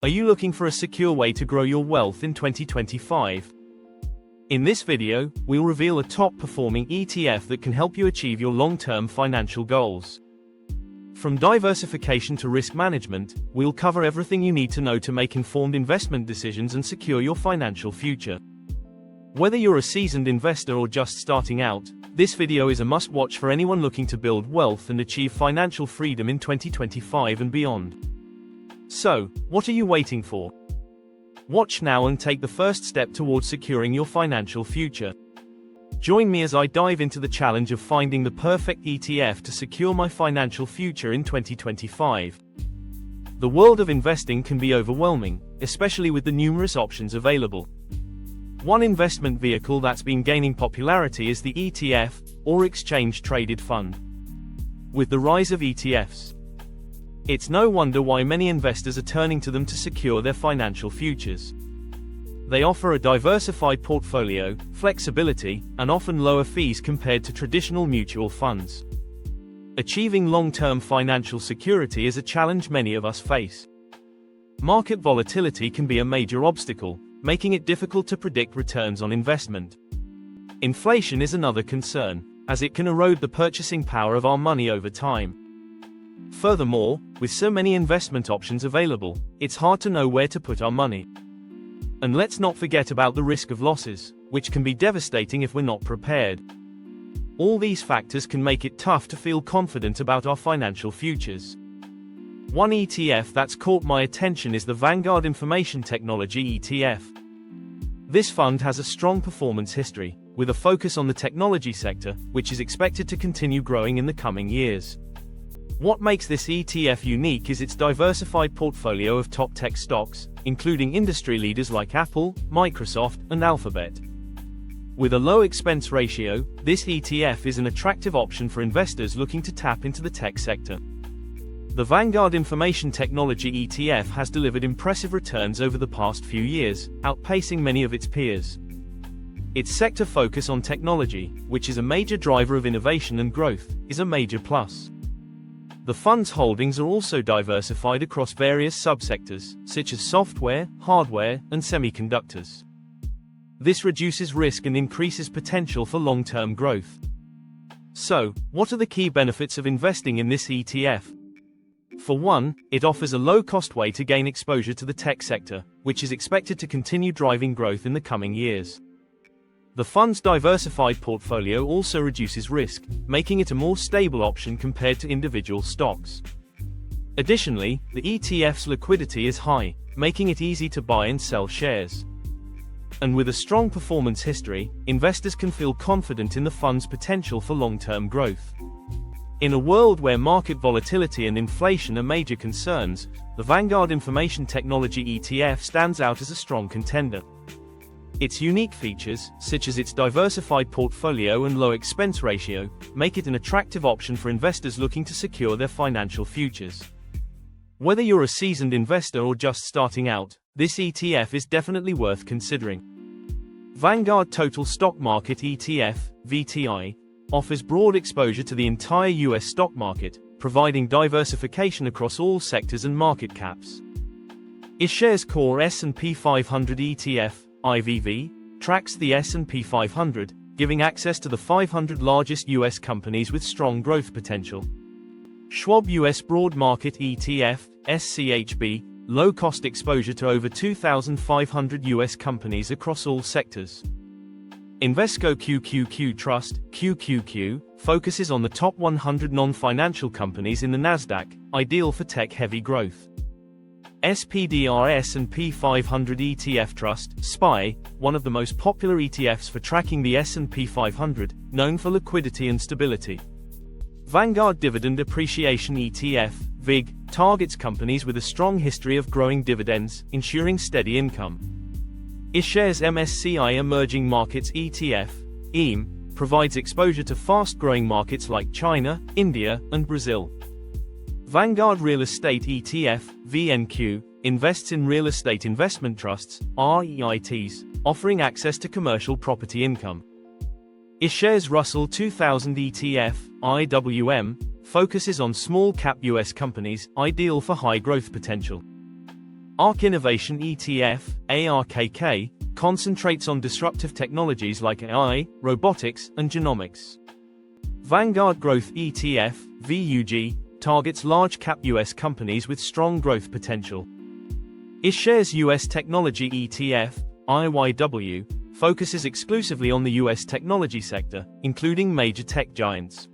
Are you looking for a secure way to grow your wealth in 2025? In this video, we'll reveal a top-performing ETF that can help you achieve your long-term financial goals. From diversification to risk management, we'll cover everything you need to know to make informed investment decisions and secure your financial future. Whether you're a seasoned investor or just starting out, this video is a must-watch for anyone looking to build wealth and achieve financial freedom in 2025 and beyond. So, what are you waiting for? Watch now and take the first step towards securing your financial future. Join me as I dive into the challenge of finding the perfect ETF to secure my financial future in 2025. The world of investing can be overwhelming, especially with the numerous options available. One investment vehicle that's been gaining popularity is the ETF, or exchange-traded fund. With the rise of ETFs, it's no wonder why many investors are turning to them to secure their financial futures. They offer a diversified portfolio, flexibility, and often lower fees compared to traditional mutual funds. Achieving long-term financial security is a challenge many of us face. Market volatility can be a major obstacle, making it difficult to predict returns on investment. Inflation is another concern, as it can erode the purchasing power of our money over time. Furthermore, with so many investment options available, it's hard to know where to put our money. And let's not forget about the risk of losses, which can be devastating if we're not prepared. All these factors can make it tough to feel confident about our financial futures. One ETF that's caught my attention is the Vanguard Information Technology ETF. This fund has a strong performance history, with a focus on the technology sector, which is expected to continue growing in the coming years. What makes this ETF unique is its diversified portfolio of top tech stocks, including industry leaders like Apple, Microsoft, and Alphabet. With a low expense ratio, this ETF is an attractive option for investors looking to tap into the tech sector. The Vanguard Information Technology ETF has delivered impressive returns over the past few years, outpacing many of its peers. Its sector focus on technology, which is a major driver of innovation and growth, is a major plus. The fund's holdings are also diversified across various subsectors, such as software, hardware, and semiconductors. This reduces risk and increases potential for long-term growth. So, what are the key benefits of investing in this ETF? For one, it offers a low-cost way to gain exposure to the tech sector, which is expected to continue driving growth in the coming years. The fund's diversified portfolio also reduces risk, making it a more stable option compared to individual stocks. Additionally, the ETF's liquidity is high, making it easy to buy and sell shares. And with a strong performance history, investors can feel confident in the fund's potential for long-term growth. In a world where market volatility and inflation are major concerns, the Vanguard Information Technology ETF stands out as a strong contender. Its unique features, such as its diversified portfolio and low expense ratio, make it an attractive option for investors looking to secure their financial futures. Whether you're a seasoned investor or just starting out, this ETF is definitely worth considering. Vanguard Total Stock Market ETF, VTI, offers broad exposure to the entire US stock market, providing diversification across all sectors and market caps. iShares Core S&P 500 ETF, IVV, tracks the S&P 500, giving access to the 500 largest U.S. companies with strong growth potential. Schwab US Broad Market ETF, SCHB, low-cost exposure to over 2,500 U.S. companies across all sectors. Invesco QQQ Trust, QQQ, focuses on the top 100 non-financial companies in the Nasdaq, ideal for tech-heavy growth. SPDR S&P 500 ETF Trust, SPY, one of the most popular ETFs for tracking the S&P 500, known for liquidity and stability. Vanguard Dividend Appreciation ETF, VIG, targets companies with a strong history of growing dividends, ensuring steady income. iShares MSCI Emerging Markets ETF, EM, provides exposure to fast-growing markets like China, India, and Brazil. Vanguard Real Estate ETF, VNQ, invests in real estate investment trusts, REITs, offering access to commercial property income. iShares Russell 2000 ETF, IWM, focuses on small-cap U.S. companies, ideal for high growth potential. ARK Innovation ETF, ARKK, concentrates on disruptive technologies like AI, robotics, and genomics. Vanguard Growth ETF, VUG, targets large-cap US companies with strong growth potential. iShares US Technology ETF, IYW, focuses exclusively on the US technology sector, including major tech giants.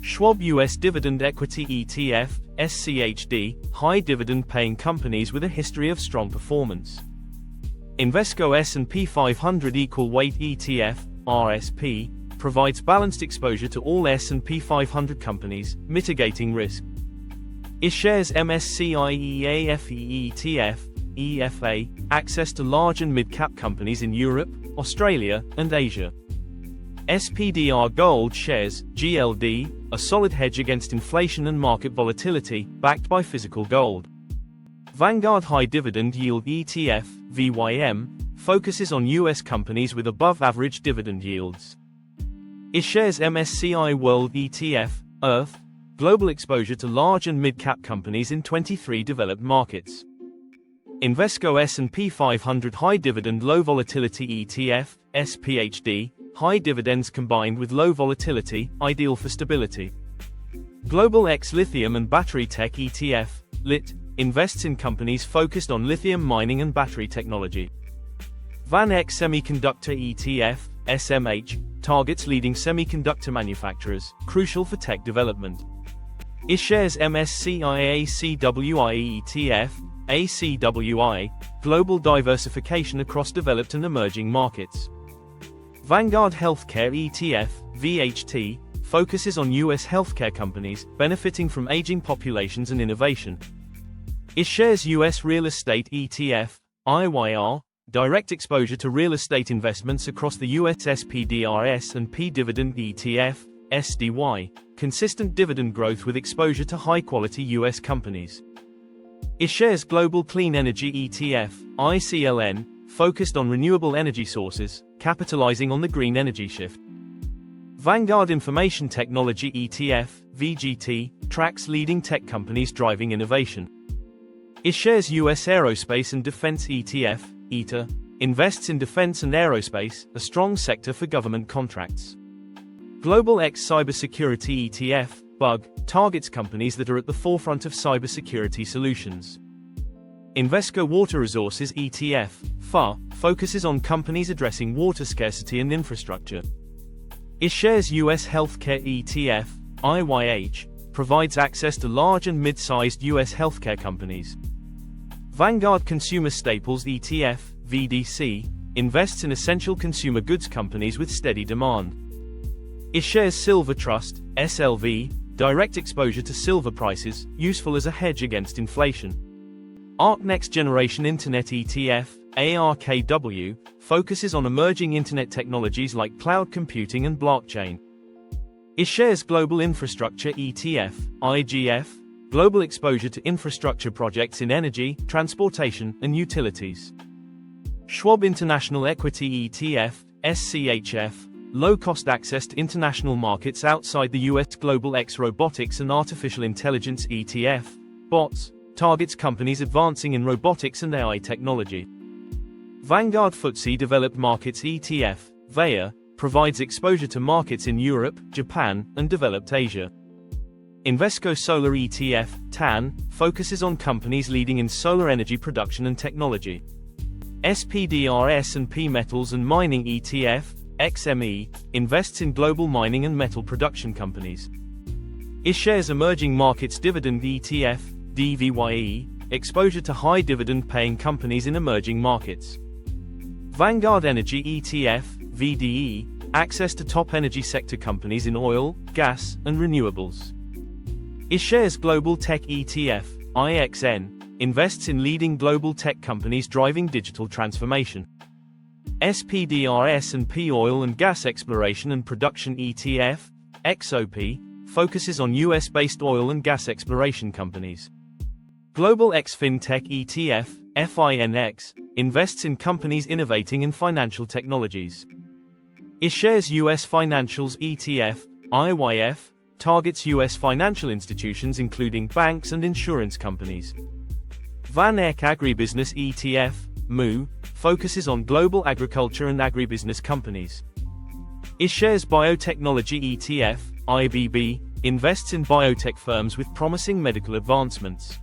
Schwab US Dividend Equity ETF, SCHD, high dividend-paying companies with a history of strong performance. Invesco S&P 500 Equal Weight ETF, RSP, provides balanced exposure to all S&P 500 companies, mitigating risk. iShares MSCI EAFE ETF, EFA, access to large and mid-cap companies in Europe, Australia, and Asia. SPDR Gold Shares, GLD, a solid hedge against inflation and market volatility, backed by physical gold. Vanguard High Dividend Yield ETF, VYM, focuses on US companies with above-average dividend yields. iShares MSCI World ETF, Earth, global exposure to large and mid-cap companies in 23 developed markets. Invesco S&P 500 High Dividend Low Volatility ETF, SPHD, high dividends combined with low volatility, ideal for stability. Global X Lithium and Battery Tech ETF, LIT, invests in companies focused on lithium mining and battery technology. VanEck Semiconductor ETF, SMH, targets leading semiconductor manufacturers, crucial for tech development. iShares MSCI ACWI ETF, ACWI, global diversification across developed and emerging markets. Vanguard Healthcare ETF, VHT, focuses on US healthcare companies, benefiting from aging populations and innovation. iShares US Real Estate ETF, IYR, direct exposure to real estate investments across the US SPDRS and P Dividend ETF, SDY, consistent dividend growth with exposure to high-quality US companies. iShares Global Clean Energy ETF, ICLN, focused on renewable energy sources, capitalizing on the green energy shift. Vanguard Information Technology ETF, VGT, tracks leading tech companies driving innovation. iShares US Aerospace and Defense ETF, ETA, invests in defense and aerospace, a strong sector for government contracts. Global X Cybersecurity ETF, BUG, targets companies that are at the forefront of cybersecurity solutions. Invesco Water Resources ETF, FA, focuses on companies addressing water scarcity and infrastructure. iShares US Healthcare ETF, IYH, provides access to large and mid-sized US healthcare companies. Vanguard Consumer Staples ETF, VDC, invests in essential consumer goods companies with steady demand. iShares Silver Trust, SLV, direct exposure to silver prices, useful as a hedge against inflation. ARK Next Generation Internet ETF, ARKW, focuses on emerging internet technologies like cloud computing and blockchain. iShares Global Infrastructure ETF, IGF, global exposure to infrastructure projects in energy, transportation, and utilities. Schwab International Equity ETF, SCHF, low-cost access to international markets outside the US. Global X Robotics and Artificial Intelligence ETF, BOTS, targets companies advancing in robotics and AI technology. Vanguard FTSE Developed Markets ETF, VEA, provides exposure to markets in Europe, Japan, and developed Asia. Invesco Solar ETF, TAN, focuses on companies leading in solar energy production and technology. SPDR S&P Metals and Mining ETF, XME, invests in global mining and metal production companies. iShares Emerging Markets Dividend ETF, DVYE, exposure to high dividend-paying companies in emerging markets. Vanguard Energy ETF, VDE, access to top energy sector companies in oil, gas, and renewables. iShares Global Tech ETF, IXN, invests in leading global tech companies driving digital transformation. SPDR S&P Oil and Gas Exploration and Production ETF, XOP, focuses on US-based oil and gas exploration companies. Global X FinTech ETF, FINX, invests in companies innovating in financial technologies. iShares US Financials ETF, IYF, targets US financial institutions including banks and insurance companies. Van Eck Agribusiness ETF, MU, focuses on global agriculture and agribusiness companies. iShares Biotechnology ETF, IBB, invests in biotech firms with promising medical advancements.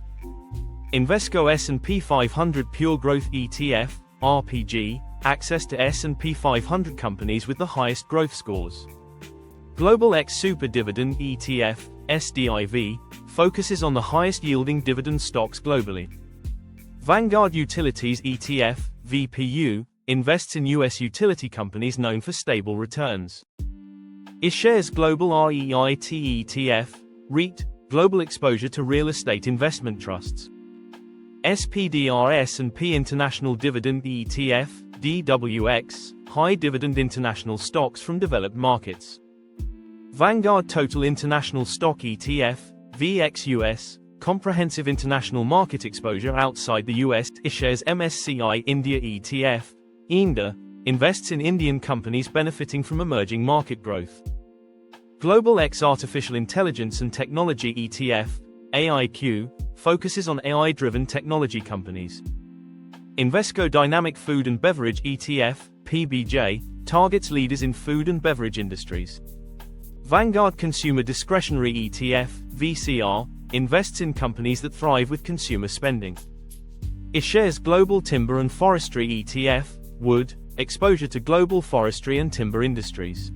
Invesco S&P 500 Pure Growth ETF, RPG, access to S&P 500 companies with the highest growth scores. Global X Super Dividend ETF, SDIV, focuses on the highest yielding dividend stocks globally. Vanguard Utilities ETF, VPU, invests in U.S. utility companies known for stable returns. iShares Global REIT ETF, REIT, global exposure to real estate investment trusts. SPDR S&P International Dividend ETF, DWX, high dividend international stocks from developed markets. Vanguard Total International Stock ETF, VXUS, comprehensive international market exposure outside the US. iShares MSCI India ETF, INDA, invests in Indian companies benefiting from emerging market growth. Global X Artificial Intelligence and Technology ETF, AIQ, focuses on AI-driven technology companies. Invesco Dynamic Food and Beverage ETF, PBJ, targets leaders in food and beverage industries. Vanguard Consumer Discretionary ETF, VCR, invests in companies that thrive with consumer spending. iShares Global Timber and Forestry ETF, Wood, exposure to global forestry and timber industries.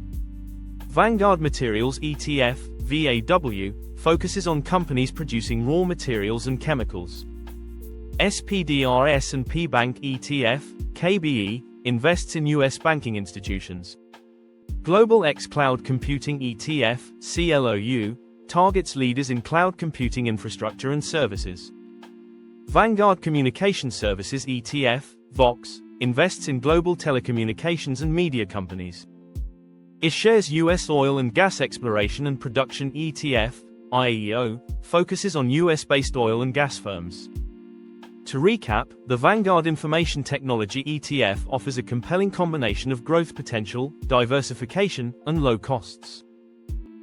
Vanguard Materials ETF, VAW, focuses on companies producing raw materials and chemicals. SPDR S&P Bank ETF, KBE, invests in U.S. banking institutions. Global X Cloud Computing ETF, CLOU, targets leaders in cloud computing infrastructure and services. Vanguard Communication Services ETF, VOX, invests in global telecommunications and media companies. iShares U.S. Oil and Gas Exploration and Production ETF, IEO, focuses on U.S.-based oil and gas firms. To recap, the Vanguard Information Technology ETF offers a compelling combination of growth potential, diversification, and low costs.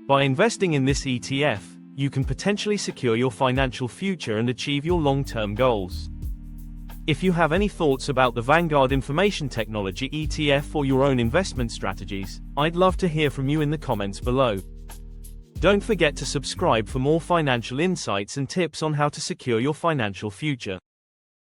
By investing in this ETF, you can potentially secure your financial future and achieve your long-term goals. If you have any thoughts about the Vanguard Information Technology ETF or your own investment strategies, I'd love to hear from you in the comments below. Don't forget to subscribe for more financial insights and tips on how to secure your financial future.